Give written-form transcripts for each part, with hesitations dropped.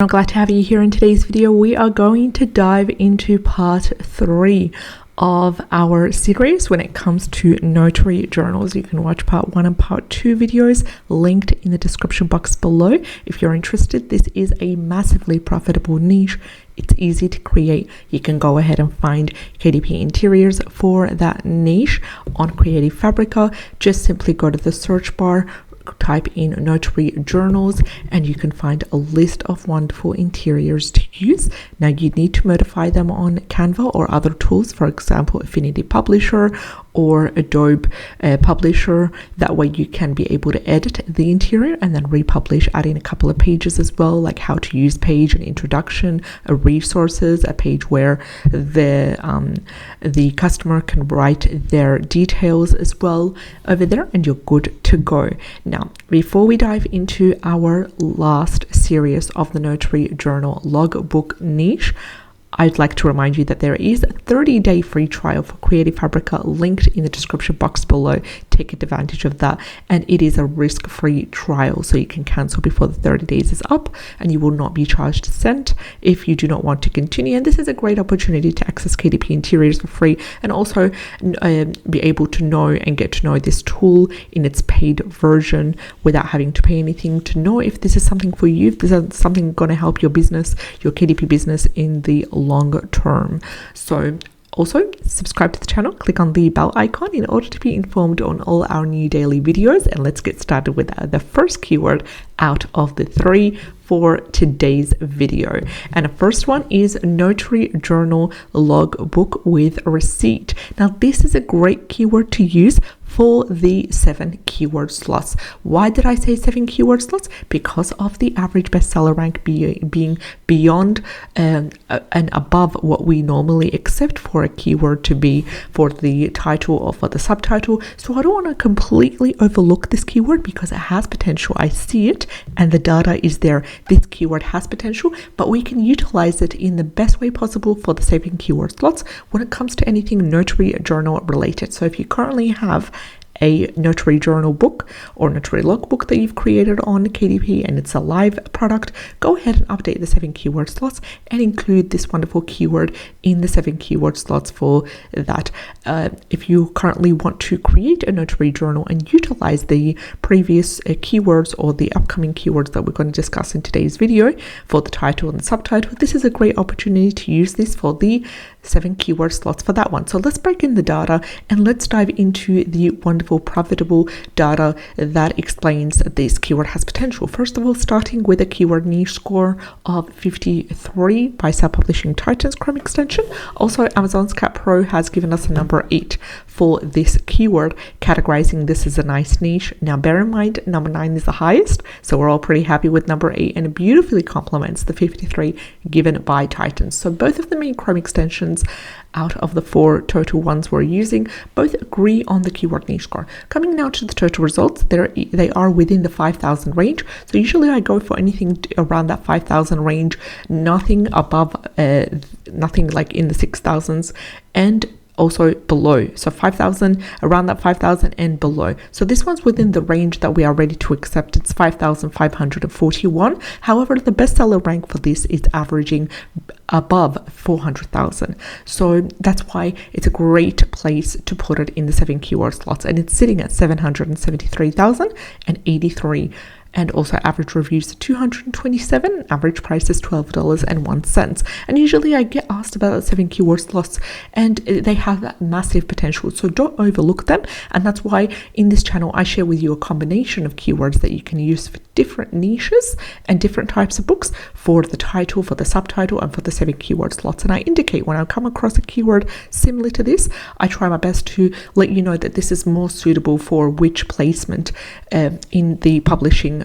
I'm glad to have you here in today's video. We are going to dive into part 3 of our series when it comes to notary journals. You can watch part 1 and part 2 videos linked in the description box below if you're interested. This is a massively profitable niche. It's easy to create. You can go ahead and find KDP interiors for that niche on Creative Fabrica. Just simply go to the search bar, type in notary journals, and you can find a list of wonderful interiors to use. Now you need to modify them on Canva or other tools, for example Affinity Publisher or Adobe Publisher. That way you can be able to edit the interior and then republish, adding a couple of pages as well, like how to use page, an introduction, a resources, a page where the customer can write their details as well over there, and you're good to go. Now, before we dive into our last series of the notary journal logbook niche, I'd like to remind you that there is a 30-day free trial for Creative Fabrica linked in the description box below. Take advantage of that, and it is a risk-free trial, so you can cancel before the 30 days is up and you will not be charged a cent if you do not want to continue. And this is a great opportunity to access KDP interiors for free, and also be able to know and get to know this tool in its paid version without having to pay anything, to know if this is something for you, if this is something going to help your business, your KDP business in the longer term. So also subscribe to the channel, click on the bell icon in order to be informed on all our new daily videos. And let's get started with the first keyword out of the 3 for today's video. And the first one is notary journal logbook with receipt. Now this is a great keyword to use for the 7 keyword slots. Why did I say 7 keyword slots? Because of the average bestseller rank being beyond and above what we normally accept for a keyword to be for the title or for the subtitle. So I don't want to completely overlook this keyword because it has potential. I see it and the data is there. This keyword has potential, but we can utilize it in the best way possible for the 7 keyword slots when it comes to anything notary journal related. So if you currently have a notary journal book or notary logbook that you've created on KDP and it's a live product, go ahead and update the 7 keyword slots and include this wonderful keyword in the 7 keyword slots for that. If you currently want to create a notary journal and utilize the previous keywords or the upcoming keywords that we're going to discuss in today's video for the title and the subtitle, this is a great opportunity to use this for the 7 keyword slots for that one. So let's break in the data and let's dive into the wonderful profitable data that explains that this keyword has potential. First of all, starting with a keyword niche score of 53 by Self-Publishing Titans Chrome extension. Also, Amazon's Cat Pro has given us a number 8 for this keyword, categorizing this as a nice niche. Now, bear in mind, number 9 is the highest, so we're all pretty happy with number 8, and it beautifully complements the 53 given by Titans. So both of the main Chrome extensions out of the 4 total ones we're using both agree on the keyword niche score. Coming now to the total results, they are within the 5,000 range. So usually I go for anything around that 5,000 range, nothing above, nothing like in the 6,000s, and also below. So 5,000, around that 5,000 and below. So this one's within the range that we are ready to accept. It's 5,541. However, the bestseller rank for this is averaging above 400,000. So that's why it's a great place to put it in the 7 keyword slots. And it's sitting at 773,083. And also average reviews 227, average price is $12.01. And usually I get asked about 7 keyword slots and they have that massive potential, so don't overlook them. And that's why in this channel I share with you a combination of keywords that you can use for different niches and different types of books, for the title, for the subtitle, and for the 7 keyword slots. And I indicate when I come across a keyword similar to this, I try my best to let you know that this is more suitable for which placement in the publishing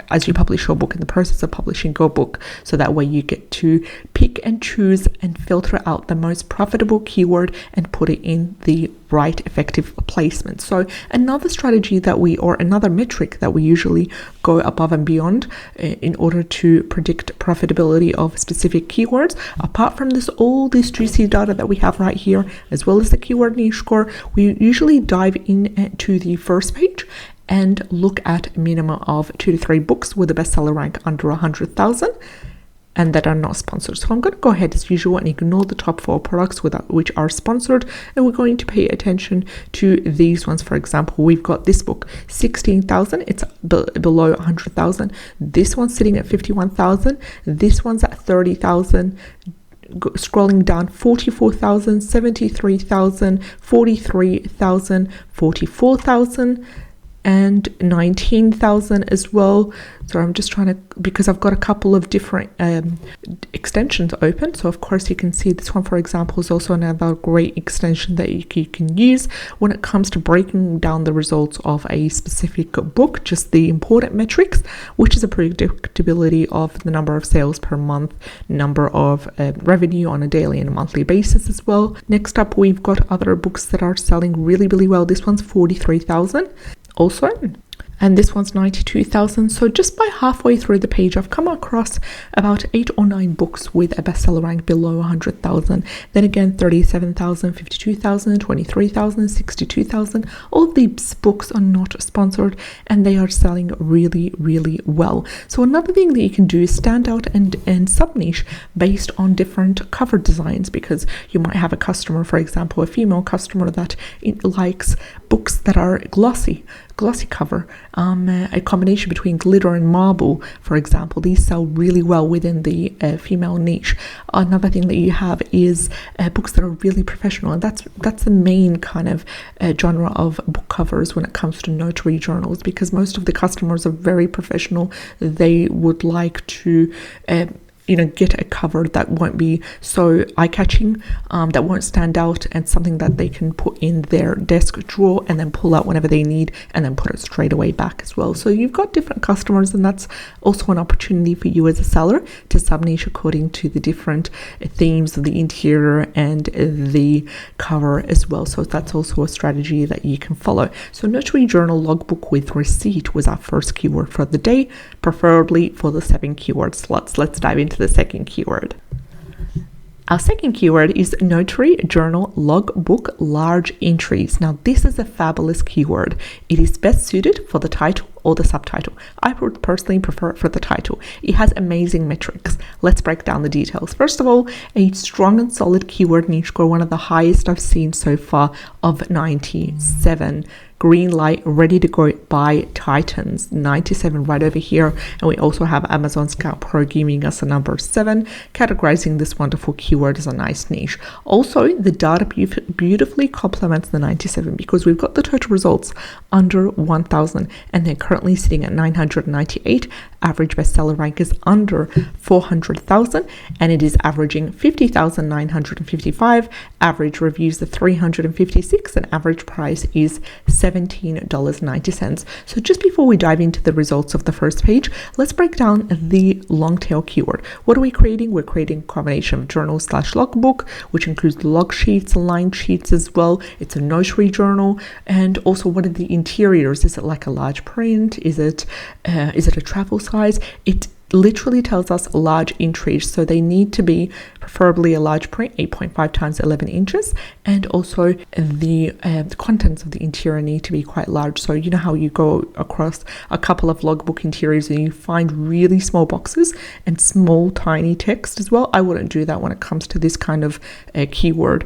as you publish your book, in the process of publishing your book. So that way you get to pick and choose and filter out the most profitable keyword and put it in the right effective placement. So another strategy that or another metric that we usually go above and beyond in order to predict profitability of specific keywords, apart from all this juicy data that we have right here, as well as the keyword niche score, we usually dive into the first page and look at a minimum of 2 to 3 books with a bestseller rank under 100,000. and that are not sponsored. So I'm going to go ahead as usual and ignore the top 4 products which are sponsored, and we're going to pay attention to these ones. For example, we've got this book, 16,000, it's below 100,000. This one's sitting at 51,000. This one's at 30,000. Scrolling down, 44,000, 73,000, 43,000, 44,000, and 19,000 as well. So I'm just trying to, because I've got a couple of different extensions open. So of course you can see this one, for example, is also another great extension that you can use when it comes to breaking down the results of a specific book, just the important metrics, which is a predictability of the number of sales per month, number of revenue on a daily and a monthly basis as well. Next up, we've got other books that are selling really, really well. This one's 43,000 also, and this one's 92,000. So just by halfway through the page, I've come across about 8 or 9 books with a bestseller rank below 100,000. Then again, 37,000, 52,000, 23,000, 62,000. All of these books are not sponsored, and they are selling really, really well. So another thing that you can do is stand out and sub-niche based on different cover designs, because you might have a customer, for example, a female customer that likes books that are glossy cover, a combination between glitter and marble, for example. These sell really well within the female niche. Another thing that you have is books that are really professional, and that's the main kind of genre of book covers when it comes to notary journals, because most of the customers are very professional. They would like to get a cover that won't be so eye-catching, that won't stand out, and something that they can put in their desk drawer and then pull out whenever they need, and then put it straight away back as well. So you've got different customers, and that's also an opportunity for you as a seller to sub-niche according to the different themes of the interior and the cover as well. So that's also a strategy that you can follow. So notary journal logbook with receipt was our first keyword for the day, preferably for the 7 keyword slots. Let's dive into the second keyword. Our second keyword is notary journal logbook large entries. Now this is a fabulous keyword. It is best suited for the title or the subtitle. I would personally prefer it for the title. It has amazing metrics. Let's break down the details. First of all, a strong and solid keyword niche score, one of the highest I've seen so far, of 97. Green light, ready to go by Titans, 97 right over here. And we also have Amazon Scout Pro giving us a number 7, categorizing this wonderful keyword as a nice niche. Also, the data beautifully complements the 97, because we've got the total results under 1,000, and they're currently sitting at 998. Average bestseller rank is under 400,000, and it is averaging 50,955. Average reviews are 356, and average price is $17.90. So just before we dive into the results of the first page, let's break down the long tail keyword. What are we creating? We're creating a combination of journal/logbook, which includes log sheets, line sheets as well. It's a notary journal, and also what are the interiors? Is it like a large print? Is it a travel size? It literally tells us large entries, so they need to be preferably a large print, 8.5 times 11 inches, and also the contents of the interior need to be quite large. So you know how you go across a couple of logbook interiors and you find really small boxes and small tiny text as well? I wouldn't do that when it comes to this kind of keyword.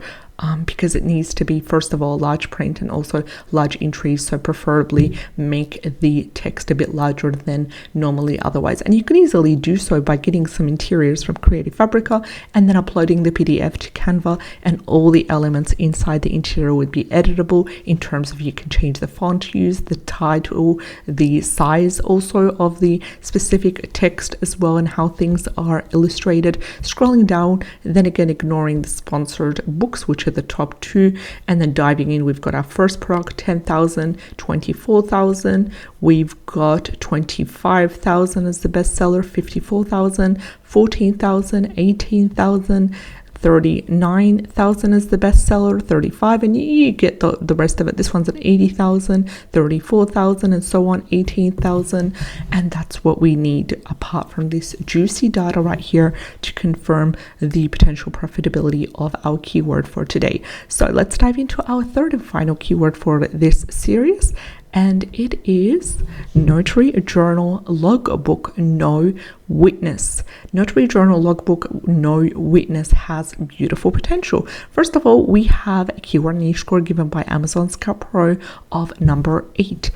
Because it needs to be, first of all, large print and also large entries. So preferably make the text a bit larger than normally otherwise. And you can easily do so by getting some interiors from Creative Fabrica and then uploading the PDF to Canva, and all the elements inside the interior would be editable in terms of you can change the font use, the title, the size also of the specific text as well, and how things are illustrated. Scrolling down, then again ignoring the sponsored books, which are the top 2, and then diving in, we've got our first product, 10,000, 24,000, we've got 25,000 as the bestseller, 54,000, 14,000, 18,000, 39,000 is the bestseller, 35, and you get the rest of it. This one's at 80,000, 34,000, and so on, 18,000, and that's what we need apart from this juicy data right here to confirm the potential profitability of our keyword for today. So let's dive into our third and final keyword for this series, and it is Notary Journal Logbook No Witness. Notary Journal Logbook No Witness has beautiful potential. First of all, we have a keyword niche score given by Amazon Scout Pro of number 8,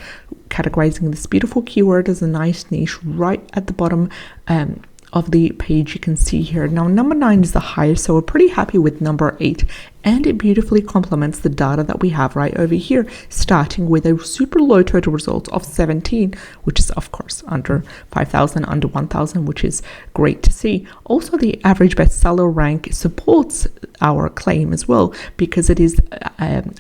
categorizing this beautiful keyword as a nice niche right at the bottom of the page. You can see here. Now, number 9 is the highest, so we're pretty happy with number 8. And it beautifully complements the data that we have right over here, starting with a super low total result of 17, which is of course under 5,000, under 1,000, which is great to see. Also, the average bestseller rank supports our claim as well, because it is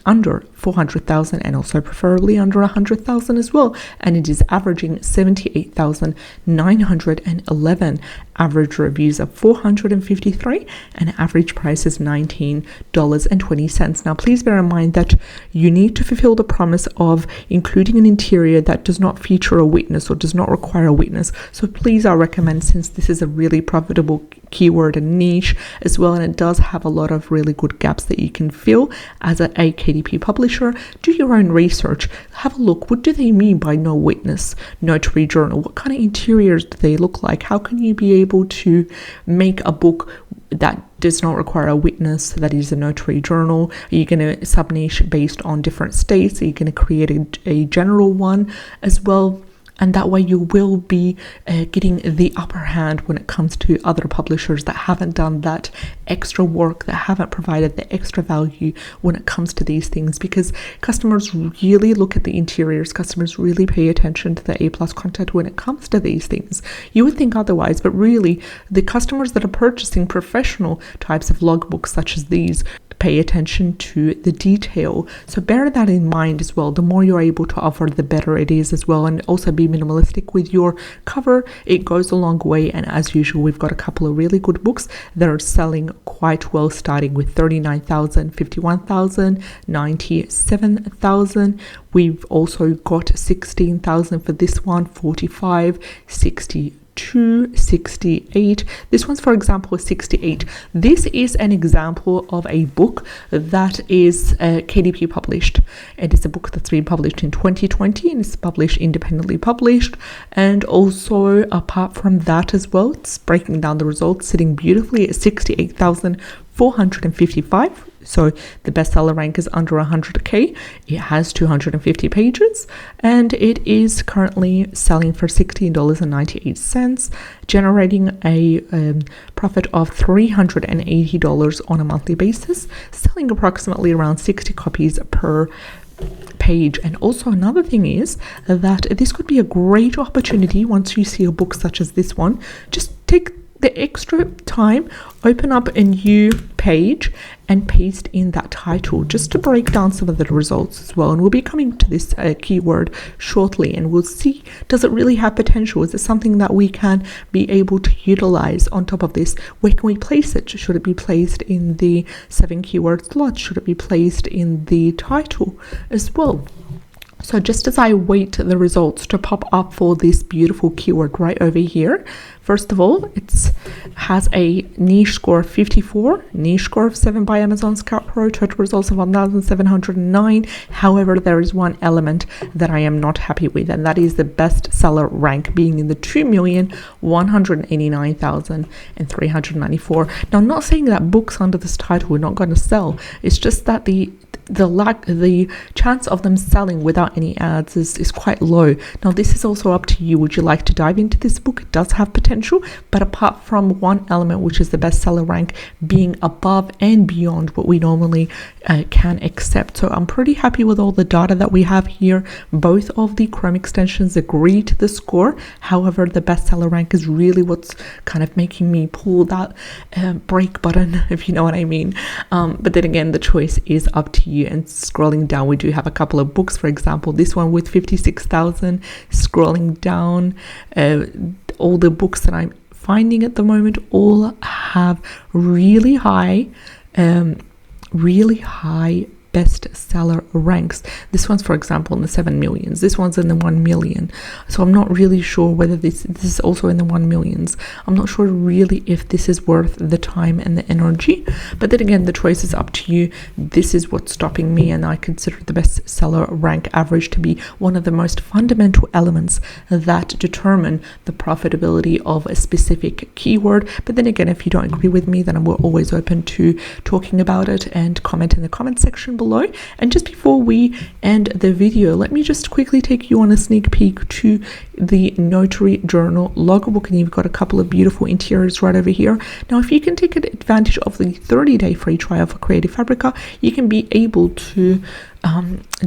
under 400,000 and also preferably under 100,000 as well. And it is averaging 78,911, average reviews of 453, and average price is $19.20. Now, please bear in mind that you need to fulfill the promise of including an interior that does not feature a witness or does not require a witness. So please, I recommend, since this is a really profitable keyword and niche as well, and it does have a lot of really good gaps that you can fill as a KDP publisher, do your own research. Have a look. What do they mean by no witness notary journal? What kind of interiors do they look like? How can you be able to make a book that does not require a witness that is a notary journal? Are you going to sub-niche based on different states? Are you going to create a general one as well? And that way you will be getting the upper hand when it comes to other publishers that haven't done that extra work, that haven't provided the extra value when it comes to these things, because customers really look at the interiors. Customers really pay attention to the A+ content when it comes to these things. You would think otherwise, but really the customers that are purchasing professional types of logbooks such as these pay attention to the detail. So bear that in mind as well. The more you're able to offer, the better it is as well. And also be minimalistic with your cover. It goes a long way. And as usual, we've got a couple of really good books that are selling quite well, starting with 39,000, 51,000, 97,000. We've also got 16,000 for this one, 45, 60. 68. This one's, for example, 68. This is an example of a book that is KDP published. It is a book that's been published in 2020 and it's published independently published. And also, apart from that as well, it's breaking down the results, sitting beautifully at 68,455. So the bestseller rank is under 100k. It has 250 pages and it is currently selling for $16.98, generating a profit of $380 on a monthly basis, selling approximately around 60 copies per page. And also another thing is that this could be a great opportunity once you see a book such as this one. Just take the extra time, open up a new page and paste in that title just to break down some of the results as well. And we'll be coming to this keyword shortly and we'll see, does it really have potential? Is it something that we can be able to utilize on top of this? Where can we place it? Should it be placed in the 7 keyword slot? Should it be placed in the title as well? So just as I wait the results to pop up for this beautiful keyword right over here, first of all, it has a niche score of 54, niche score of 7 by Amazon Scout Pro, total results of 1,709. However, there is one element that I am not happy with, and that is the bestseller rank being in the 2,189,394. Now, I'm not saying that books under this title are not going to sell. It's just that the chance of them selling without any ads is quite low. Now, this is also up to you. Would you like to dive into this book? It does have potential, but apart from one element, which is the bestseller rank being above and beyond what we normally can accept. So I'm pretty happy with all the data that we have here. Both of the Chrome extensions agree to the score. However, the bestseller rank is really what's kind of making me pull that break button, if you know what I mean. But then again, the choice is up to you. And scrolling down, we do have a couple of books. For example, this one with 56,000. Scrolling down, all the books that I'm finding at the moment all have really high bestseller ranks. This one's, for example, in the 7 millions. This one's in the 1 million. So I'm not really sure whether this is also in the 1 millions. I'm not sure really if this is worth the time and the energy. But then again, the choice is up to you. This is what's stopping me, and I consider the bestseller rank average to be one of the most fundamental elements that determine the profitability of a specific keyword. But then again, if you don't agree with me, then we're always open to talking about it, and comment in the comment section below. And just before we end the video, let me just quickly take you on a sneak peek to the Notary Journal logbook, and you've got a couple of beautiful interiors right over here. Now, if you can take advantage of the 30-day free trial for Creative Fabrica, you can be able to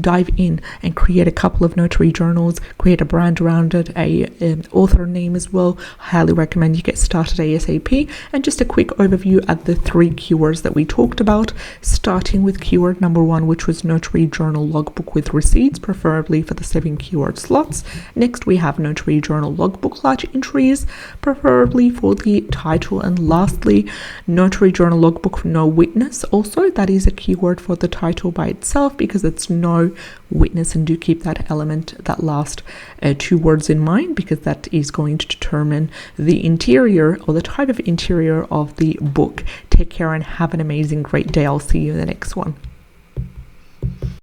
dive in and create a couple of notary journals, create a brand around it, an author name as well. Highly recommend you get started ASAP. And just a quick overview at the 3 keywords that we talked about, starting with keyword number 1, which was Notary Journal logbook with receipts, preferably for the 7 keyword slots. Next, we have Notary Journal logbook large entries, preferably for the title. And lastly, Notary Journal logbook no witness. Also, that is a keyword for the title by itself, because it's no witness, and do keep that element, that last 2 words in mind, because that is going to determine the interior or the type of interior of the book. Take care and have an amazing, great day. I'll see you in the next one.